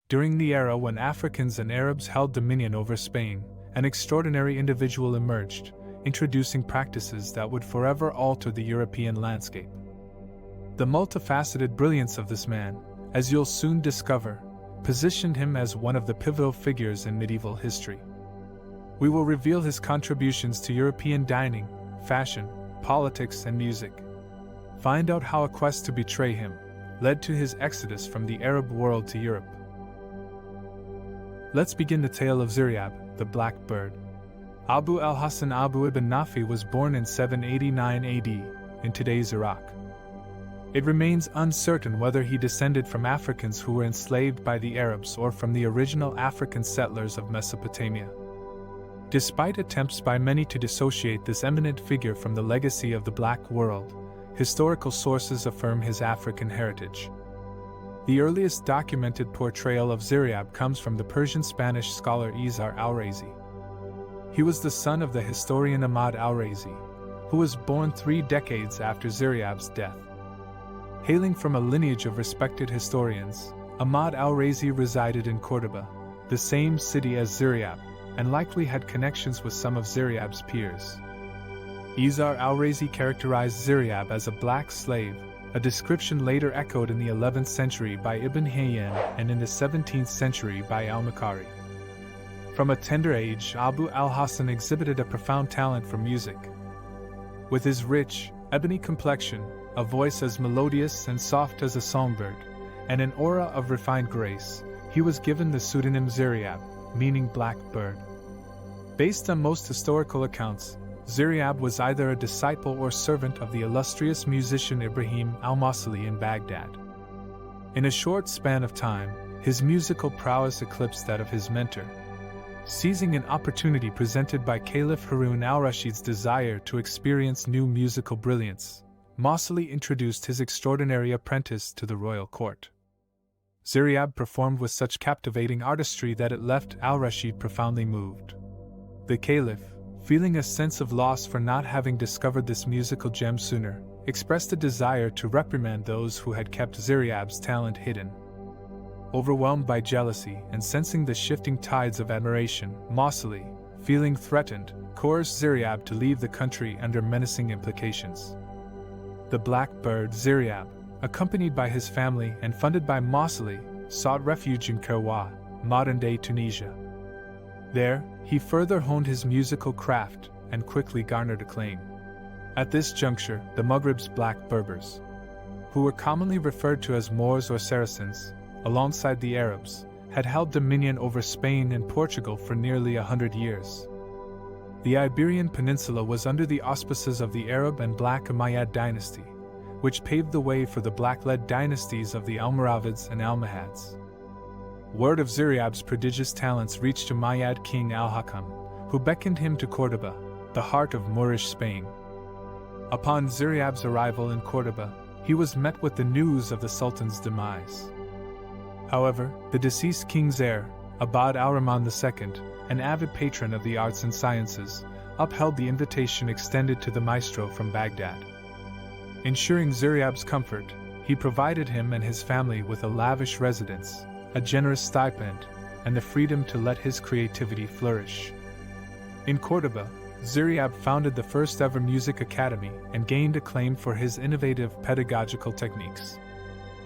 During the era when Africans and Arabs held dominion over Spain, an extraordinary individual emerged, introducing practices that would forever alter the European landscape. The multifaceted brilliance of this man, as you'll soon discover, positioned him as one of the pivotal figures in medieval history. We will reveal his contributions to European dining, fashion, politics, and music. Find out how a quest to betray him led to his exodus from the Arab world to Europe. Let's begin the tale of Ziryab, the Black Bird. Abu al-Hasan Abu ibn Nafi was born in 789 AD, in today's Iraq. It remains uncertain whether he descended from Africans who were enslaved by the Arabs or from the original African settlers of Mesopotamia. Despite attempts by many to dissociate this eminent figure from the legacy of the Black world, historical sources affirm his African heritage. The earliest documented portrayal of Ziryab comes from the Persian-Spanish scholar Izar al-Razi. He was the son of the historian Ahmad al-Razi, who was born 3 decades after Ziryab's death. Hailing from a lineage of respected historians, Ahmad al-Razi resided in Cordoba, the same city as Ziryab, and likely had connections with some of Ziryab's peers. Izar al-Razi characterized Ziryab as a black slave, a description later echoed in the 11th century by Ibn Hayyan and in the 17th century by al-Makari. From a tender age, Abu al-Hasan exhibited a profound talent for music. With his rich, ebony complexion, a voice as melodious and soft as a songbird, and an aura of refined grace, he was given the pseudonym Ziryab, meaning black bird. Based on most historical accounts, Ziryab was either a disciple or servant of the illustrious musician Ibrahim al-Mawsili in Baghdad. In a short span of time, his musical prowess eclipsed that of his mentor. Seizing an opportunity presented by Caliph Harun al-Rashid's desire to experience new musical brilliance, Mawsili introduced his extraordinary apprentice to the royal court. Ziryab performed with such captivating artistry that it left al-Rashid profoundly moved. The Caliph, feeling a sense of loss for not having discovered this musical gem sooner, expressed a desire to reprimand those who had kept Ziryab's talent hidden. Overwhelmed by jealousy and sensing the shifting tides of admiration, Mawsili, feeling threatened, coerced Ziryab to leave the country under menacing implications. The Black Bird Ziryab, accompanied by his family and funded by Mawsili, sought refuge in Kawa, modern-day Tunisia. There, he further honed his musical craft and quickly garnered acclaim. At this juncture, the Maghreb's Black Berbers, who were commonly referred to as Moors or Saracens, alongside the Arabs, had held dominion over Spain and Portugal for nearly 100 years. The Iberian Peninsula was under the auspices of the Arab and Black Umayyad dynasty, which paved the way for the Black-led dynasties of the Almoravids and Almohads. Word of Ziryab's prodigious talents reached Umayyad king al-Hakam, who beckoned him to Cordoba, the heart of Moorish Spain. Upon Ziryab's arrival in Cordoba, he was met with the news of the Sultan's demise. However, the deceased king's heir, Abd al-Rahman II, an avid patron of the arts and sciences, upheld the invitation extended to the maestro from Baghdad. Ensuring Ziryab's comfort, he provided him and his family with a lavish residence, a generous stipend, and the freedom to let his creativity flourish. In Cordoba, Ziryab founded the first-ever music academy and gained acclaim for his innovative pedagogical techniques.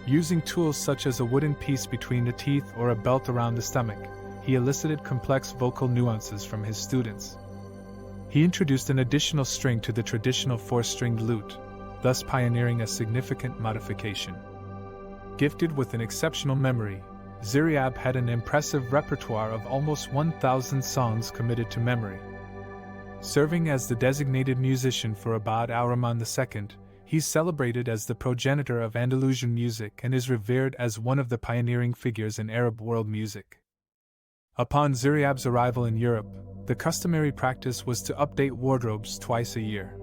Using tools such as a wooden piece between the teeth or a belt around the stomach, he elicited complex vocal nuances from his students. He introduced an additional string to the traditional 4-stringed lute, thus pioneering a significant modification. Gifted with an exceptional memory, Ziryab had an impressive repertoire of almost 1,000 songs committed to memory. Serving as the designated musician for Abd al-Rahman II, he's celebrated as the progenitor of Andalusian music and is revered as one of the pioneering figures in Arab world music. Upon Ziryab's arrival in Europe, the customary practice was to update wardrobes twice a year.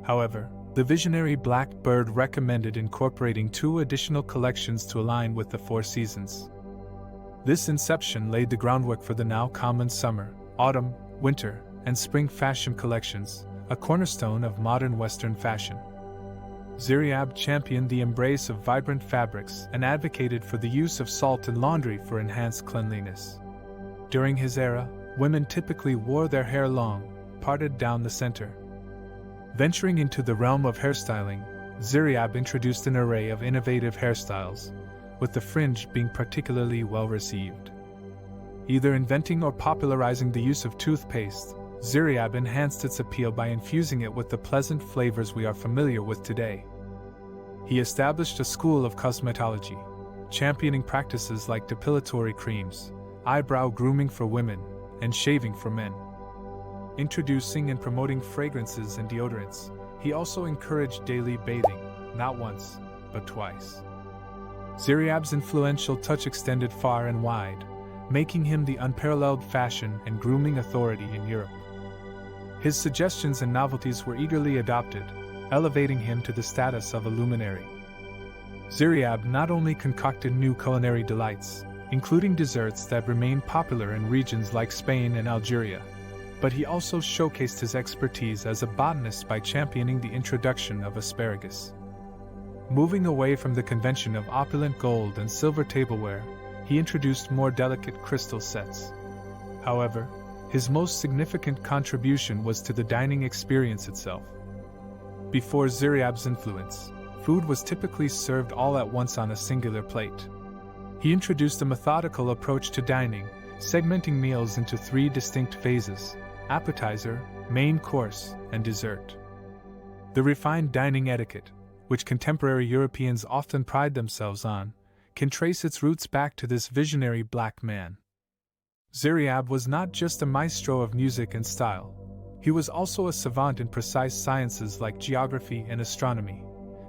However, the visionary Black Bird recommended incorporating 2 additional collections to align with the 4 seasons. This inception laid the groundwork for the now common summer, autumn, winter, and spring fashion collections, a cornerstone of modern Western fashion. Ziryab championed the embrace of vibrant fabrics and advocated for the use of salt in laundry for enhanced cleanliness. During his era, women typically wore their hair long, parted down the center. Venturing into the realm of hairstyling, Ziryab introduced an array of innovative hairstyles, with the fringe being particularly well received. Either inventing or popularizing the use of toothpaste, Ziryab enhanced its appeal by infusing it with the pleasant flavors we are familiar with today. He established a school of cosmetology, championing practices like depilatory creams, eyebrow grooming for women, and shaving for men. Introducing and promoting fragrances and deodorants, he also encouraged daily bathing, not once, but twice. Ziryab's influential touch extended far and wide, making him the unparalleled fashion and grooming authority in Europe. His suggestions and novelties were eagerly adopted, elevating him to the status of a luminary. Ziryab not only concocted new culinary delights, including desserts that remain popular in regions like Spain and Algeria, but he also showcased his expertise as a botanist by championing the introduction of asparagus. Moving away from the convention of opulent gold and silver tableware, he introduced more delicate crystal sets. However, his most significant contribution was to the dining experience itself. Before Ziryab's influence, food was typically served all at once on a singular plate. He introduced a methodical approach to dining, segmenting meals into 3 distinct phases: appetizer, main course, and dessert. The refined dining etiquette, which contemporary Europeans often pride themselves on, can trace its roots back to this visionary black man. Ziryab was not just a maestro of music and style. He was also a savant in precise sciences like geography and astronomy,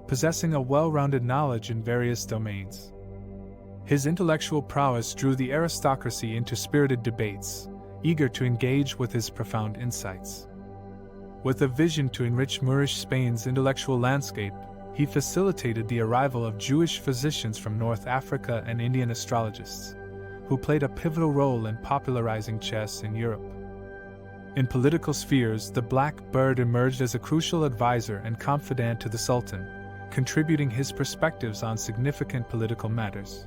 possessing a well-rounded knowledge in various domains. His intellectual prowess drew the aristocracy into spirited debates, eager to engage with his profound insights. With a vision to enrich Moorish Spain's intellectual landscape, he facilitated the arrival of Jewish physicians from North Africa and Indian astrologists, who played a pivotal role in popularizing chess in Europe. In political spheres, the Black Bird emerged as a crucial advisor and confidant to the Sultan, contributing his perspectives on significant political matters.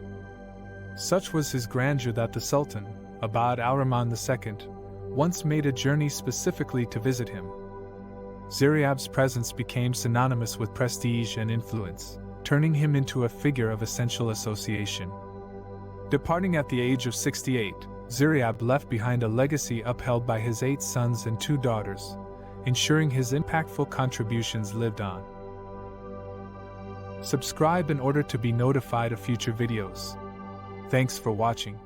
Such was his grandeur that the Sultan, Abd al-Rahman II, once made a journey specifically to visit him. Ziryab's presence became synonymous with prestige and influence, turning him into a figure of essential association. Departing at the age of 68, Ziryab left behind a legacy upheld by his 8 sons and 2 daughters, ensuring his impactful contributions lived on. Subscribe in order to be notified of future videos. Thanks for watching.